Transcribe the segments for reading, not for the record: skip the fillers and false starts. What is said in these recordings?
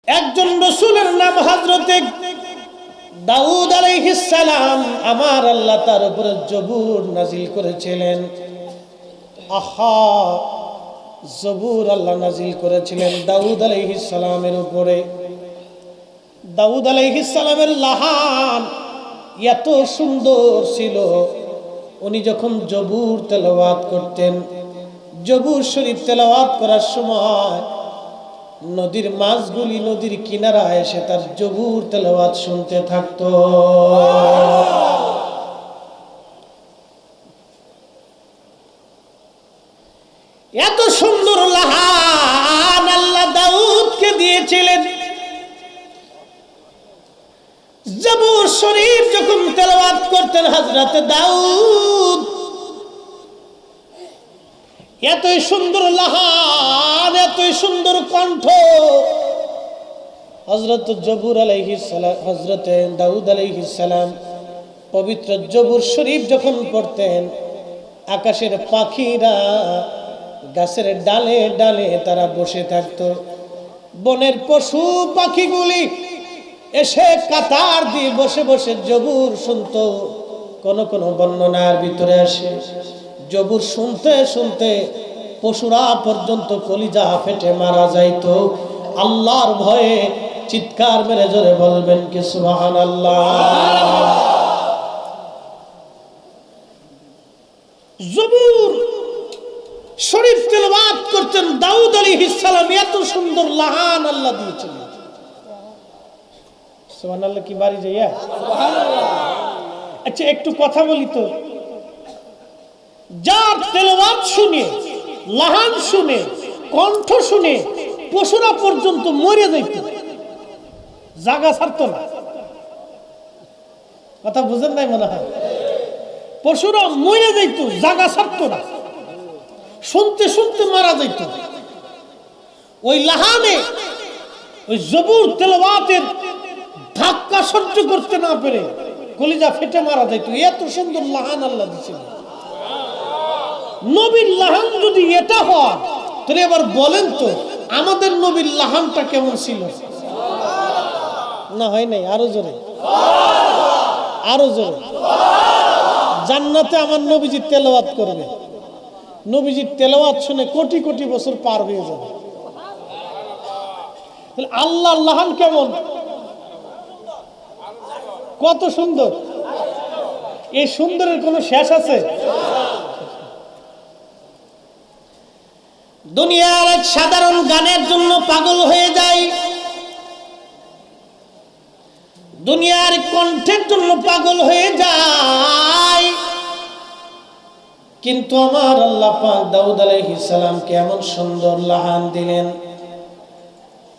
একজন রাসূলের নাম হযরতে দাউদ আলাইহিস সালাম। আমার আল্লাহ তার উপরে জবুর নাজিল করেছিলেন। আহা, জবুর আল্লাহ নাজিল করেছিলেন দাউদ আলাইহিস সালামের উপরে। দাউদ আলাইহিস সালামের লাহান এত সুন্দর ছিল, উনি যখন জবুর তেলাওয়াত করতেন, জবুর শরীফ তেলাওয়াত করার সময় নদীর মাছগুলি নদীর কিনারায় এসে তার জবুর তেলাওয়াত শুনতে থাকতো। এত সুন্দর লাহান আল্লাহ দাউদকে দিয়েছিলেন। জবুর শরীফ যখন তেলাওয়াত করতেন হযরত দাউদ, এতই সুন্দর লাহান, এতই সুন্দর কণ্ঠ। হযরত জবুর আলাইহিস সালাম, হযরত দাউদ আলাইহিস সালাম পবিত্র জবুর শরীফ যখন পড়তেন, আকাশের পাখিরা গাছের ডালে ডালে তারা বসে থাকতো। বনের পশু পাখিগুলি এসে কাতার দিয়ে বসে বসে জবুর শুনতো। কোন কোন বর্ণনার ভিতরে আসে জবুর শুনতে শুনতে পশুরা পর্যন্ত কলিজা ফেটে মারা যাইতো। আল্লাহর ভয়ে চিৎকার মেরে জোরে বলবেন কি সুবহানাল্লাহ। জবুর শরীফ তেলাওয়াত করতেন দাউদ আলাইহিস সালাম। এত সুন্দর লাহান আল্লাহ দিয়েছিলেন। সুবহানাল্লাহ কি বাড়ি যাইয়া সুবহানাল্লাহ। আচ্ছা একটু কথা বলি তো, যার তেলাওয়াত শুনে, লাহান শুনে, কণ্ঠ শুনে পশুরা পর্যন্ত মরে যাইত, জায়গা ছাড়তো না। কথা বুঝেন নাই মনে হয়? পশুরা মরে যাইত, জায়গা ছাড়তো না, শুনতে শুনতে মারা যাইত। ওই লাহানে, ওই জবুর তেলাওয়াতের ধাক্কা সহ্য করতে না পেরে কলিজা ফেটে মারা যাইত। এত সুন্দর লাহান আল্লাহ দিয়েছিল। নবীর লাহান যদি এটা হয়, তাহলে এবার বলেন তো আমাদের নবীর লাহানটা কেমন ছিল? না হয় নাই? আরো জোরে, আরো জোরে। জান্নাতে আমার নবীজির তেলাওয়াত করবে, নবীজির তেলাওয়াত শুনে কোটি কোটি বছর পার হয়ে যাবে। তাহলে আল্লাহর লাহান কেমন, কত সুন্দর! এই সুন্দরের কোনো শেষ আছে? দুনিয়ার এক সাধারণ গানের জন্য পাগল হয়ে যায়, দুনিয়ার কণ্ঠের জন্য পাগল হয়ে যায়, কিন্তু আমার আল্লাহ পাক দাউদ আলাইহিস সালামকে এমন সুন্দর লাহান দিলেন।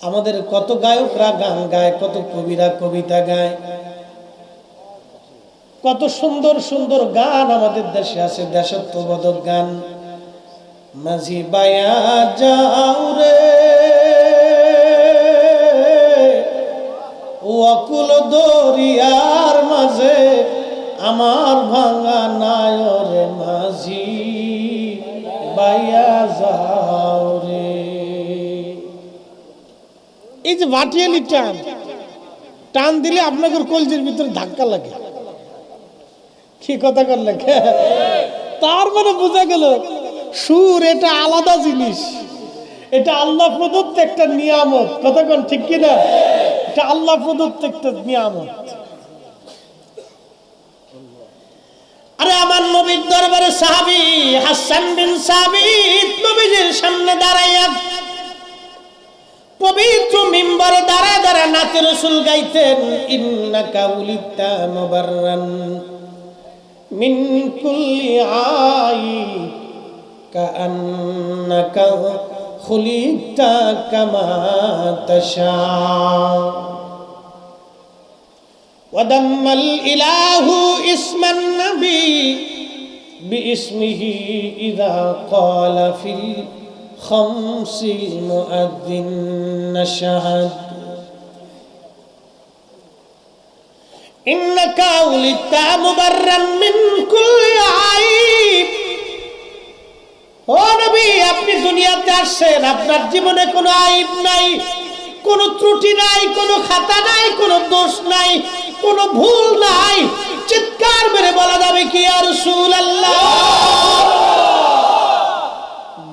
আমাদের কত গায়করা গান গায়, কত কবিরা কবিতা গায়, কত সুন্দর সুন্দর গান আমাদের দেশে আছে, দেশাত্মবোধক গান। মাঝি বায়া যাও রে ও অকুল দরিয়ার মাঝে, আমার ভাঙা নায়রে মাঝি বায়া যাও রে। এই যে ভাটিয়ালি টান, টান দিলে আপনাদের কলজের ভিতরে ধাক্কা লাগে। কি কথা করলে? তার মানে বোঝা গেল সুর এটা আলাদা জিনিস, এটা আল্লাহ প্রদত্ত একটা নিয়ামত। কথা কোন ঠিক কিনা? এটা আল্লাহ প্রদত্ত একটা নিয়ামত। আরে আমার নবীর দরবারে সাহাবী হাসান বিন সাবিত নবীজির সামনে দাঁড়াইয়া পবিত্র মিম্বরে দাঁড়ায় দাঁড়ায় নাতে রাসূল গাইতেন, ইন্নাকা উলিতা মুবাররান মিন কুল্লি আইব কাআন্নাকা খুলিকতা কামা তাশা ওয়াদাম্মাল ইলাহু ইসমান নবী বিইসমিহি ইযা ক্বালা ফিল খামসিল মুআদ্দিন নাশহাদ ইন্নাকা উলিতা মুবাররান মিন কুল্লি আইব। ও নবী, আপনি দুনিয়াতে আসছেন, আপনার জীবনে কোনো আইব নাই, কোনো ত্রুটি নাই, কোনো খাতা নাই, কোনো দোষ নাই, কোনো ভুল নাই। চিৎকার মেরে বলা যাবে কি ইয়া রাসূলুল্লাহ?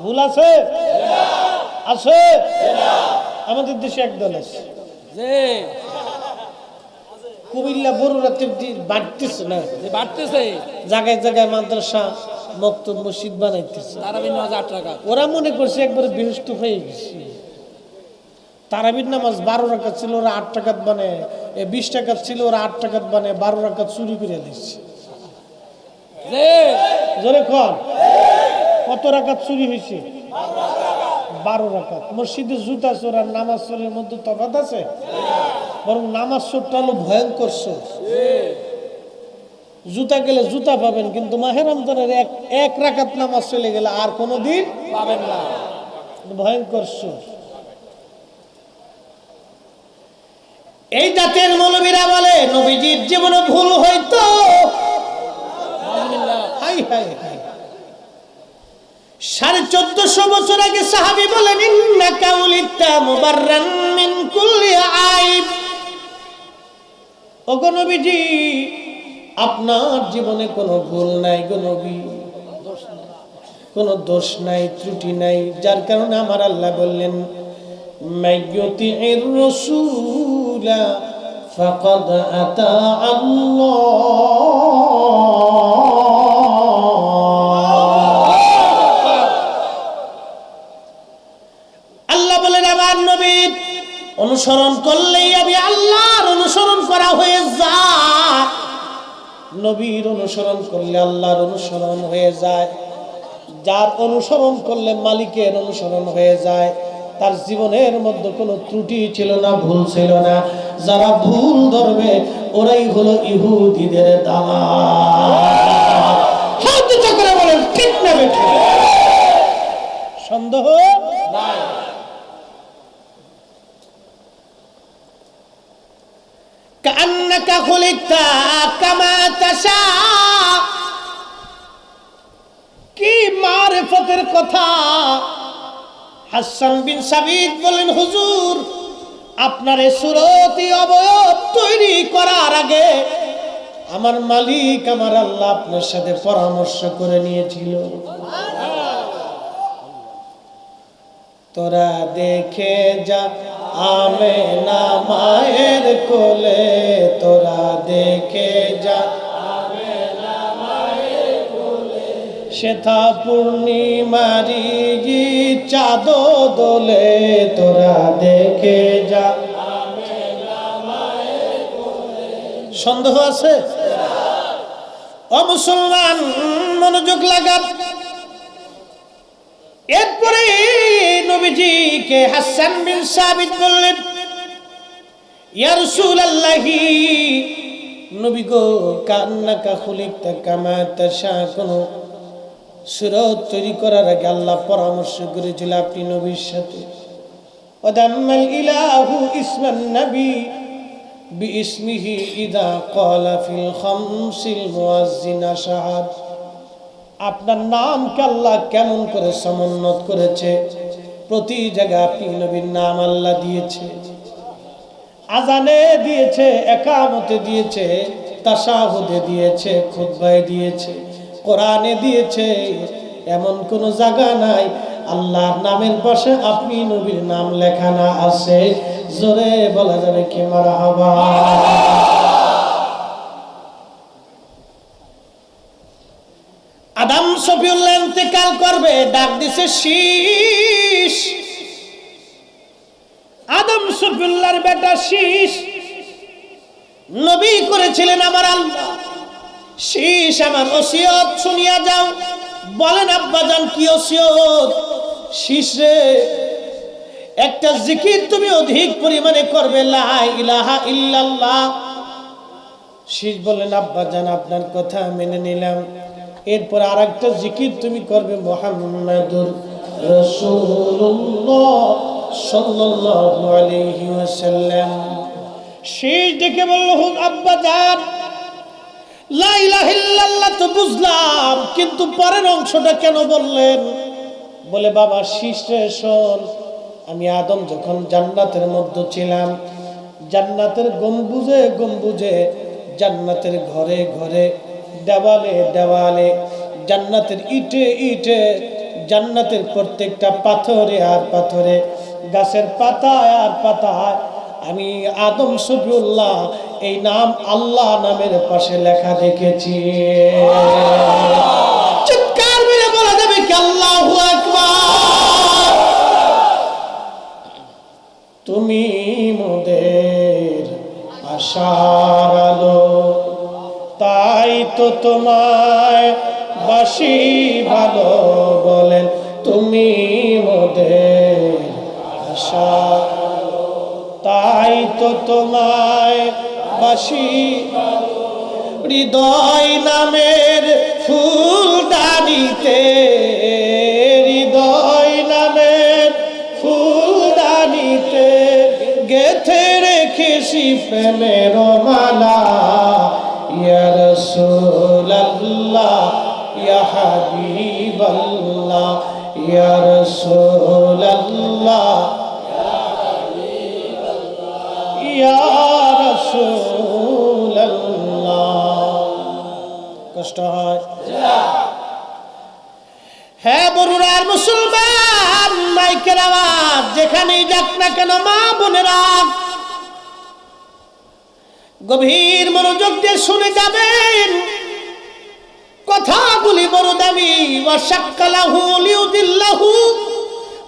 ভুল আছে? আছে? আমাদের দেশে একদল আছে কুমিল্লা বড়ুরাতে বাড়তেছে না, বাড়তেছে জায়গায় জায়গায় মাদ্রাসা মক্তব মসজিদ বানাইতেছে। ওরা মনে করছে একবারে বেহুশ হয়ে গেছে। তারাবির নামাজ 12 রাকাত ছিল, ওরা 8 রাকাত বানায়, 20 টাকাত ছিল, ওরা 8 টাকাত বানায় 12 রাকাত চুরি করে দিচ্ছে। জোরে কর, কত রাকাত চুরি হয়েছে? 12 রাকাত। মসজিদে জুতা চোর আর নামাজ চোরের মধ্যে তফাৎ আছে? বরং নামাজ চোরটা হলো ভয়ঙ্কর চোর। জুতা গেলে জুতা পাবেন, কিন্তু মাহে রমজানের এক রাকাত নামাজ চলে গেলে আর কোনোদিন পাবেন না। ভয়ঙ্কর চোর। এই জাতের মৌলবীরা বলে নবীজির জীবনে ভুল হইতো। High high high. 1450 বছর আগে সাহাবী বলেন ইন্নাকা উলিতা মুবাররান মিন কুল্লি আইব। ওগো নবীজি, আপনার জীবনে কোনো ভুল নাই গো নবী, কোনো দোষ নাই, ত্রুটি নাই। যার কারণে আমার আল্লাহ বললেন মাইয়ুতির রাসূলা ফাকাদ আতা আল্লাহ বলেন আমার নবীর অনুসরণ করলেই আমি আল্লাহর অনুসরণ করা হয়ে যায়। নবীর অনুসরণ করলে আল্লাহর অনুসরণ হয়ে যায়। যার অনুসরণ করলে মালিকের অনুসরণ হয়ে যায়। তার জীবনের মধ্যে কোনো ত্রুটি ছিল না, ভুল ছিল না। যারা ভুল ধরবে ওরাই হলো ইহুদিদের দালাল। হাত উঁচু করে বলেন ঠিক না বেঠিক? সন্দেহ নাই। কান্নাকা খুলিকতা কামা তাশা। কি মারিফতের কথা! হাসান বিন সাবিত বলেন হুজুর, আপনার এই সুরতি অবয়ব তৈরি করার আগে আমার মালিক আমার আল্লাহ আপনার সাথে পরামর্শ করে নিয়েছিল। তোরা দেখে যা আমেনা মায়ের কোলে, তোরা দেখে যা আমেনা মায়ের কোলে, সেথা পূর্ণিমারি চাঁদ দোলে, তোরা দেখে যা আমেনা মায়ের কোলে। সন্দেহ আছে? ও মুসলমান, মনোযোগ লাগা। এরপরে নবীজিকে হাসান বিন সাবিত বললেন ইয়া রাসূলুল্লাহি, নবী গো, কান্নাকা খুলিকতা কামা তাশা। কোনো সুরত তৈরি করার আগে আল্লাহ পরামর্শ করেছিল আপনি নবীর সাথে। ওয়াদাম্মাল ইলাহু ইসমান নবী বিইসমিহি ইযা ক্বালা ফিল খামসিল মুয়াজ্জিন আশহাদ। আপনার নামকে আল্লাহ কেমন করে সমুন্নত করেছে। প্রতি জায়গায় আপনি নবীর নাম আল্লাহ দিয়েছে। আজানে দিয়েছে, একামতে দিয়েছে, তাশাহুদে দিয়েছে, খুতবায় দিয়েছে, কোরআনে দিয়েছে। এমন কোন জায়গা নাই আল্লাহর নামের পাশে আপনি নবীর নাম লেখা না আছে। জোরে বলা যাবে কি মারহাবা। আদম সফিউল্লাহ ইন্তেকাল করবে, ডাক দিছে শীষ। আদম সফিউল্লাহর বেটা শীষ নবী করেছিলেন আমার আল্লাহ, শীষ আমার ওসিয়ত শুনিয়া যাও। বলেন আব্বাজান কি ওসিয়ত? শীষ রে, একটা জিকির তুমি অধিক পরিমাণে করবে, লা ইলাহা ইল্লাল্লাহ। শীষ বলেন আব্বাজান আপনার কথা মেনে নিলাম। এরপর আরেকটা জিকির তুমি করবে, মুহাম্মাদুর রাসূলুল্লাহ সাল্লাল্লাহু আলাইহি ওয়াসাল্লাম। সেই ডেকে বলল আব্বাজান লা ইলাহা ইল্লাল্লাহ তো বুঝলাম, কিন্তু পরের অংশটা কেন বললেন? বলে বাবা শীষে শোন, আমি আদম যখন জান্নাতের মধ্যে ছিলাম, জান্নাতের গম্বুজে গম্বুজে, জান্নাতের ঘরে ঘরে, দেওয়ালে দেওয়ালে, জান্নাতের ইটে ইটে, জান্নাতের প্রত্যেকটা পাথরে আর পাথরে, গাছের পাতায় আর পাতায় আমি আদম শফিউল্লাহ এই নাম আল্লাহ নামের পাশে লেখা দেখেছি। চিৎকার মেরে বলা যাবে কি আল্লাহু আকবার। তুমি মোদের আশার আলো, তাই তো তোমায় বাসি ভালো বলেন। তুমি মোদের আশা, তাই তো তোমায় বাসি। হৃদয় নামের ফুলদানিতে, হৃদয় নামের ফুলদানিতে গেথে রেখেছি প্রেমের মালা। ইয়া রাসূলুল্লাহ ইয়া হাবিবাল্লাহ, ইয়া রাসূলুল্লাহ ইয়া রাসূলুল্লাহ। কষ্ট হয়? হ্যাঁ বরুরার মুসলমান, মাইকের আওয়াজ যেখানেই যাক না কেন, মা বোনেরা গভীর মনোযোগ দিয়ে শুনে যাবেন। কথাগুলি বড় দামি। ওয়াশাক্কালাহু লিউদিল্লাহু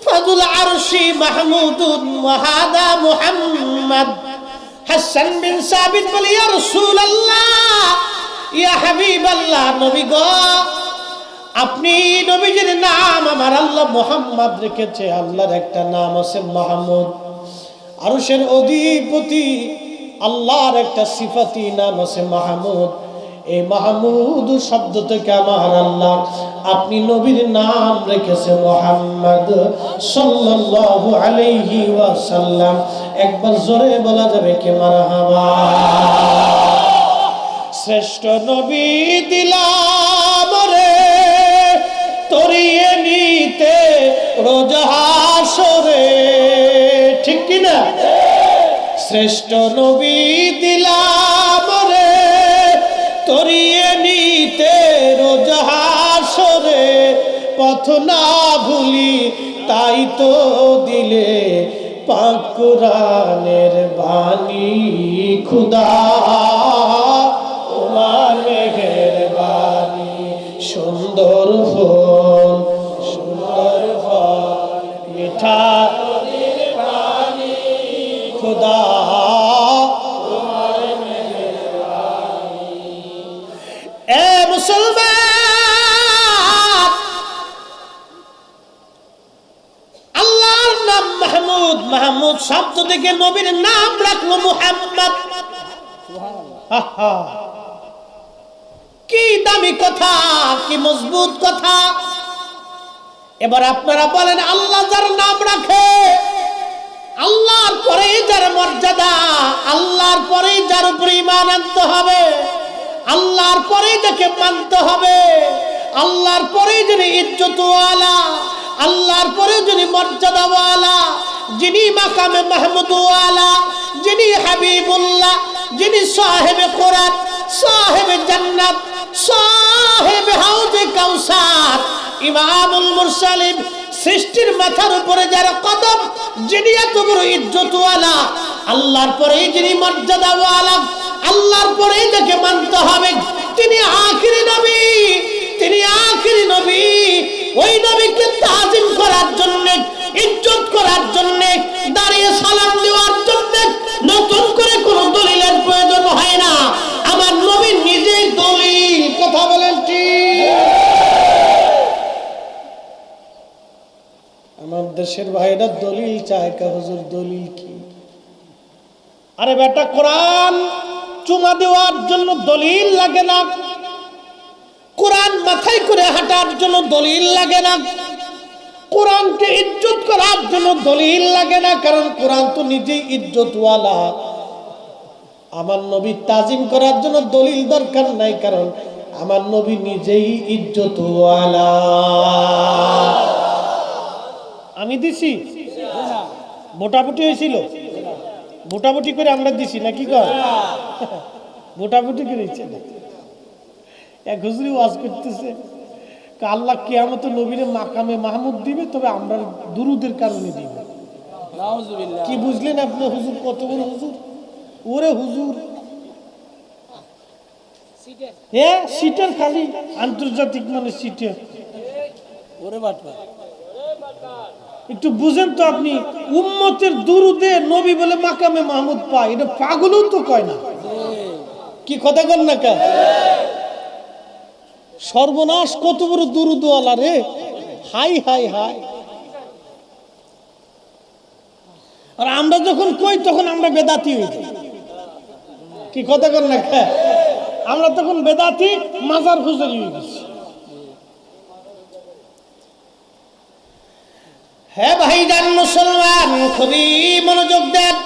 ফাযুল আরশি মাহমুদুন ওয়া হাদা মুহাম্মদ। হাসান বিন সাবিত বলে, ইয়া রাসূলুল্লাহ ইয়া হাবিবাল্লাহ, নবী গো আপনি নবীজির নাম আমার আল্লাহ মুহাম্মদ রেখেছে। আল্লাহর একটা নাম আছে মাহমুদ, আরশের অধিপতি আল্লাহর একটা সিফাতি নাম আছে মাহমুদ। এই মাহমুদ শব্দ থেকে আমার আল্লাহ আপনি নবীর নাম রেখেছে মুহাম্মদ সাল্লাল্লাহু আলাইহি ওয়াসাল্লাম। একবার জোরে বলা যাবে কি মারহাবা। শ্রেষ্ঠ নবী দিলাম রে তরিয়ে নিতে রোজ হাসরে, ঠিক কি না? শ্রেষ্ঠ নবী দিলাম রে তরিয়ে নিতে রোজ হাসরে, পথ না ভুলি তাই তো দিলে পাক কুরআনের বাণী। খুদা তোমার মেহেরবানি, সুন্দর ফুল সুন্দর ফল মিঠা খুদা তোমার মেহেরবানি। এ মুসলমান, আল্লাহর নাম মাহমুদ, মাহমুদ শব্দ থেকে নবীর নাম রাখলো মুহাম্মদ। কি দামি কথা, কি মজবুত কথা। এবার আপনারা বলেন, আল্লাহ যার নাম রাখে, আল্লাহর পরেই যার মর্যাদা, আল্লাহর পরেই যার উপরে ঈমান আনতে হবে, আল্লাহর পরেই যাকে মানতে হবে, আল্লাহর পরেই যিনি ইজ্জতওয়ালা, আল্লাহর পরেই যিনি মর্যাদাওয়ালা, যিনি মাকামে মাহমুদওয়ালা, যিনি হাবিবুল্লাহ, যিনি সাহেবে কোরআন, সাহেবে জান্নাত, সাহেবে হাউজে কাউসার, ইমামুল মুরসালিন, সৃষ্টির মাথার উপরে যার কদম, যিনি এত বড় ইজ্জতওয়ালা, আল্লাহর পরেই যিনি মর্যাদাওয়ালা, আল্লাহর পরেই যাকে মানতে হবে, তিনি আখিরি নবী, তিনি আখিরি নবী। ওই নবীকে তাজিম করার জন্য, ইজ্জত করার জন্য, দাঁড়িয়ে সালাম দেওয়ার জন্য নতুন করে কোনো দলিলের প্রয়োজন হয় না। আমার নবী নিজেই দলিল। কথা বলেন ঠিক? আমার দেশের ভাইরা দলিল চায়, কা হুজুর দলিল কি? আরে বেটা, কোরআন চুমা দেওয়ার জন্য দলিল লাগে না, কোরআন মাথায় করে হাঁটার জন্য দলিল লাগে না, কোরআনকে ইজ্জত করার জন্য দলিল লাগে না, কারণ কোরআন তো নিজেই ইজ্জতওয়ালা। আমার নবী তাজিম করার জন্য দলিল দরকার নাই, কারণ আমার নবী নিজেই ইজ্জতওয়ালা। আমি দিছি ভোটাভুটি হয়েছিল, ভোটাভুটি করে আমরা দিছি নাকি কর ভোটাভুটি করেছে। এক হুজুরি ওয়াজ করতেছে, আল্লাহ কিয়ামত নবীরে মাকামে মাহমুদ দিবে, তবে আমরা দুরুদের কারণে দিব। কি বুঝলেন আপনি? হুজুর কত বড় হুজুর! ওরে হুজুর, হ্যাঁ সিটের খালি আন্তর্জাতিক মানে সিটে। একটু বুঝেন তো আপনি, উম্মতের দুরুদে নবী বলে মাকামে মাহমুদ পায়, এটা পাগলও তো কয় না। কি কথা কন না কা? সর্বনাশ, কত বড় দুরুদওয়ালা রে! High high high! আর আমরা যখন কই তখন আমরা বেদাতি হয়ে যাই। কি কথা কন না কা? আমরা তখন বেদাতি, মাজার খুঁজারি হয়ে গেছি। হ্যাঁ ভাইজান মুসলমান, খুবই মনোযোগ দেন।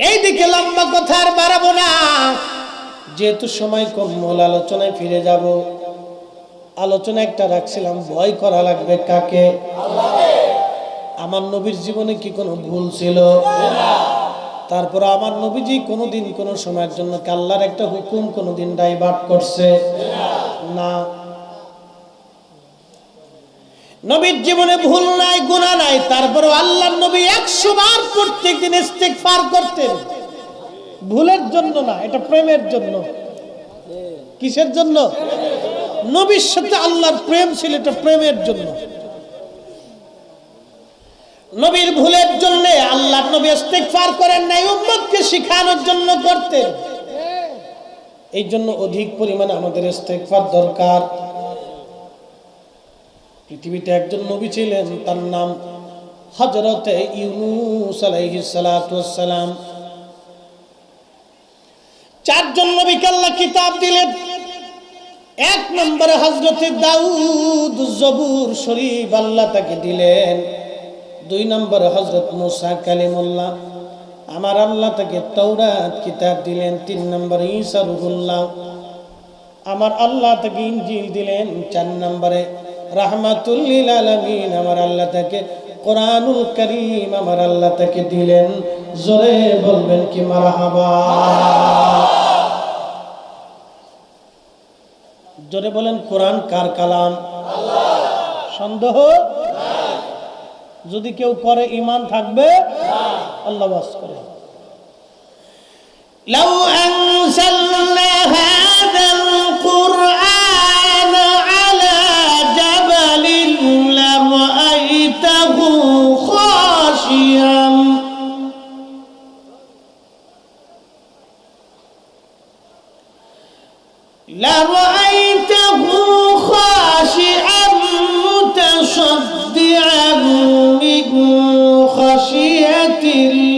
এইদিকে লম্বা কথা আর বাড়াবো না, যেহেতু সময় কম, মূল আলোচনায় ফিরে যাব। আলোচনা একটা রাখছিলাম, ভয় করা লাগবে কাকে? আমার নবীর জীবনে কি কোনো ভুল ছিল? তারপর আমার নবীজি কোনোদিন কোনো সময়ের জন্য আল্লাহর একটা হুকুম কোনোদিন ডাইভার্ট করছে না। নবীর জীবনে ভুল নাই, গুনাহ নাই, তারপরও আল্লাহর নবী 100 বার প্রত্যেকদিন ইস্তিগফার করতেন। ভুলের জন্য না, এটা প্রেমের জন্য। কিসের জন্য? নবীর সাথে আল্লাহর প্রেম ছিল, এটা প্রেমের জন্য। নবীর ভুলের জন্য আল্লাহর নবী ইস্তিগফার করেন নাই, উম্মতকে শিখানোর জন্য করতেন। এই জন্য অধিক পরিমাণে আমাদের ইস্তিগফার দরকার। পৃথিবীতে একজন নবী ছিলেন, তার নাম হযরতে ইউনূস আলাইহিস সালাতু ওয়াস সালাম। 4 জন নবীকে আল্লাহ কিতাব দিলেন। 1 নম্বরে হযরতে দাউদ জবুর শরীফ আল্লাহ তাকে দিলেন। 2 নম্বরে হযরত মুসা কালিমুল্লাহ, আমার আল্লাহ তাকে তাওরাত কিতাব দিলেন। 3 নম্বরে ঈসা রূহুল্লাহ, আমার আল্লাহ তাকে ইনজিল দিলেন। 4 নম্বরে রাহমাতুল লিল আলামিন, আমার আল্লাহ তাকে কোরআনুল কারীম আমার আল্লাহ তাকে দিলেন। জোরে বলবেন কি মারহাবা! জোরে বলেন, কোরআন কার কালাম? আল্লাহ। সন্দেহ যদি কেউ করে, ঈমান থাকবে? আল্লাহ বাস করে। লাউ আনজালনা হাযাল কুরআন আলা জাবালিন লারাআইতাহু খাশিয়ান মুতাসাদ্দিআন মিন খাশিয়াতিল্লাহ।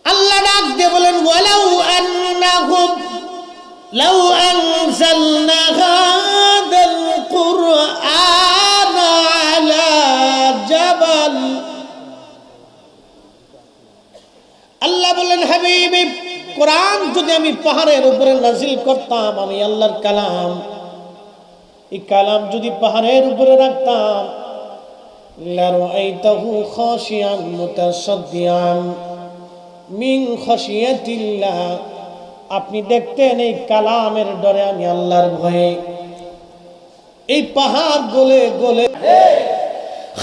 আল্লাহ ডাক দিয়ে বলেন, ওয়ালাউ আন্নাহুম লাউ আনজালনা হাযাল কুরআন আলা জাবাল। আল্লাহ বলেন, হাবিবি, কোরআন যদি আমি পাহাড়ের উপরে নাজিল করতাম, আমি আল্লাহর কালাম, এই কালাম যদি পাহাড়ের উপরে রাখতাম, লারাআইতাহু খাশিয়ান মুতাসাদ্দিআন মিন খাশিয়াতিল্লাহ, আপনি দেখতেন এই কালামের ডরে, আমি আল্লাহর ভয়ে এই পাহাড় গলে গলে।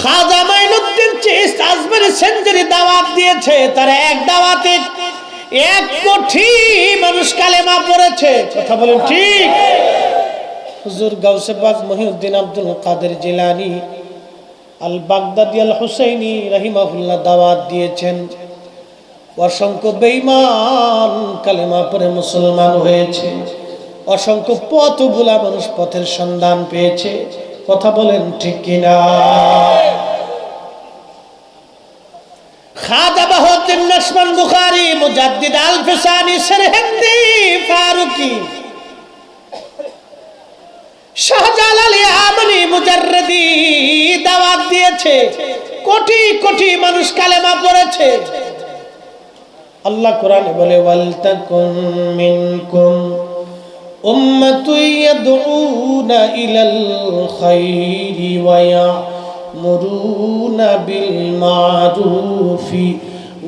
খাজা মাইনুদ্দিন চিশতি আজমেরি সেঞ্চুরি দাওয়াত দিয়েছে, তার এক দাওয়াতে 1 কোটি মানুষ কালেমা পড়েছে। কথা বলেন ঠিক? হুজুর গাউসে পাক মহিউদ্দিন আব্দুল কাদের জিলানী আল বাগদাদি আল হুসাইনি রাহিমাহুল্লাহ দাওয়াত দিয়েছেন। অসংখ্য বেঈমান কালেমা পড়ে মুসলমান হয়েছে, অসংখ্য পথভোলা মানুষ পথের সন্ধান পেয়েছে। কথা বলেন ঠিক কিনা? খাজা বাহাউদ্দিন নাশমান বুখারী, মুজাদ্দিদ আল ফিসানি, সরহিন্দি ফারুকি, শাহজালাল ইয়ামানি মুজাররদি দাওয়াত দিয়েছে, কোটি কোটি মানুষ কালেমা পড়েছে। আল্লাহ কোরআনে বলে ওয়াল তাকুম মিনকুম উম্মাতুন ইয়াদউনা ইলাল খায়রি ওয়া ইয়ামুরুনা বিল মা'রুফি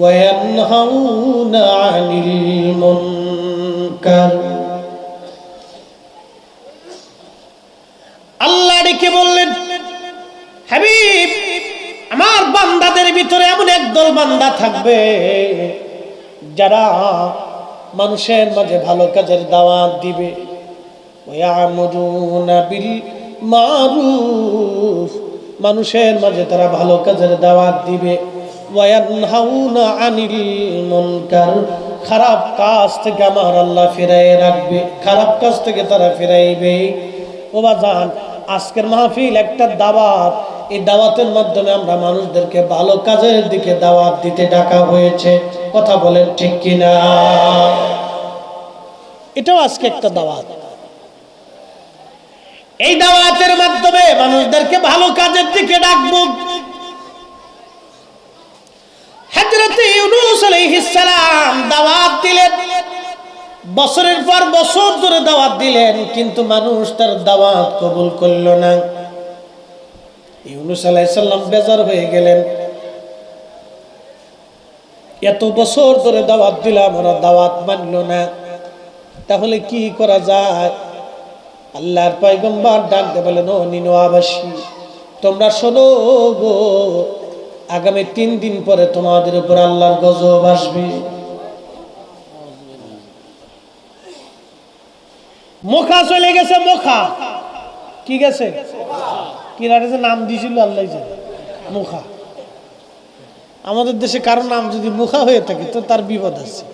ওয়া ইয়ানহাউনা আনিল মুনকার। আল্লাহ ডেকে বললেন, হাবিব, আমার বান্দাদের ভিতরে এমন একদল বান্দা থাকবে যারা মানুষের মাঝে ভালো কাজের দাওয়াত দিবে, ওয়ায়ামুরুনা বিল মা'রুফ, মানুষের মাঝে তারা ভালো কাজের দাওয়াত দিবে, ওয়ায়ানহাউনা আনিল মুনকার, খারাপ কাজ থেকে আমার আল্লাহ ফিরাইয়ে রাখবে, খারাপ কাজ থেকে তারা ফিরাইবে। ও বাজান, আজকের মাহফিল একটা দাওয়াত, এই দাওয়াতের মাধ্যমে আমরা মানুষদেরকে ভালো কাজের দিকে দাওয়াত দিতে ডাকা হয়েছে। কথা বলেন ঠিক কিনা? এটাও আজকে একটা দাওয়াত। এই দাওয়াতের মাধ্যমে মানুষদেরকে ভালো কাজের দিকে ডাকবো। হযরত ইউনূস আলাইহিস সালাম দাওয়াত দিলেন, বছরের পর বছর ধরে দাওয়াত দিলেন, কিন্তু মানুষ তার দাওয়াত কবুল করল না। ইউনূস আলাইহিস সালাম বেজার হয়ে গেলেন, এত বছর ধরে দাওয়াত দিলাম, ওরা দাওয়াত মানল না, তাহলে কি করা যায়? আল্লাহর পয়গম্বর ডাক দিয়ে বলেন, ও নিনওয়াবাসী, তোমরা শোনো গো, আগামী 3 দিন পরে তোমাদের উপর আল্লাহর গজব আসবে। মুখা চলে গেছে, মুখা কি গেছে, কি রাখেছে নাম দিয়েছিল আল্লাহ জানে, মুখা। আমাদের দেশে কারো নাম যদি মুখা হয়ে থাকে তো তার বিপদ আছে।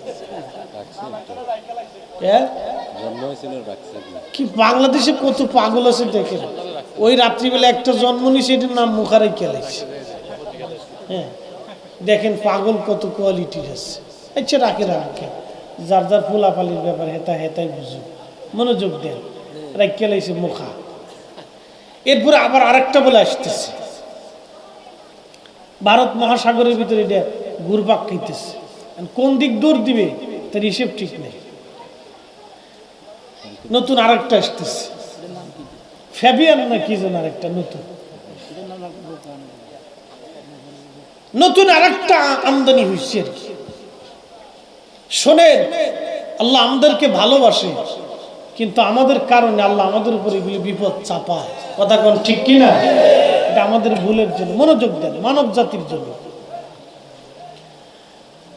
কি বাংলাদেশে কত পাগল আছে দেখেন, ওই রাত্রিবেলা একটা জন্ম নিছে, এটার নাম মুখারাই খেলাইছে। হ্যাঁ, দেখেন পাগল কত কোয়ালিটির আছে। আচ্ছা রাখে রাখে, যার যার ফুলাফালির ব্যাপার হেতাই বুঝুন, মনোযোগ দেন। রাখে লাইছে মুখা। এরপরে আবার আরেকটা বলে আসতেছে, ভারত মহাসাগরের ভিতরে এটা ঘুরপাক খাইতেছে, কোন দিক দূর দিবে তার হিসেব ঠিক নেই। নতুন আরেকটা আসতেছে, ফ্যাবিয়ান না কি যেন আরেকটা নতুন আরেকটা আমদানি হয়েছে আর কি। শোনেন, আল্লাহ আমাদেরকে ভালোবাসে, কিন্তু আমাদের কারণে আল্লাহ আমাদের উপর এগুলি বিপদ চাপায়। কথা কোন ঠিক কিনা? এটা আমাদের ভুলের জন্য। মনোযোগ দেন, মানব জাতির জন্য।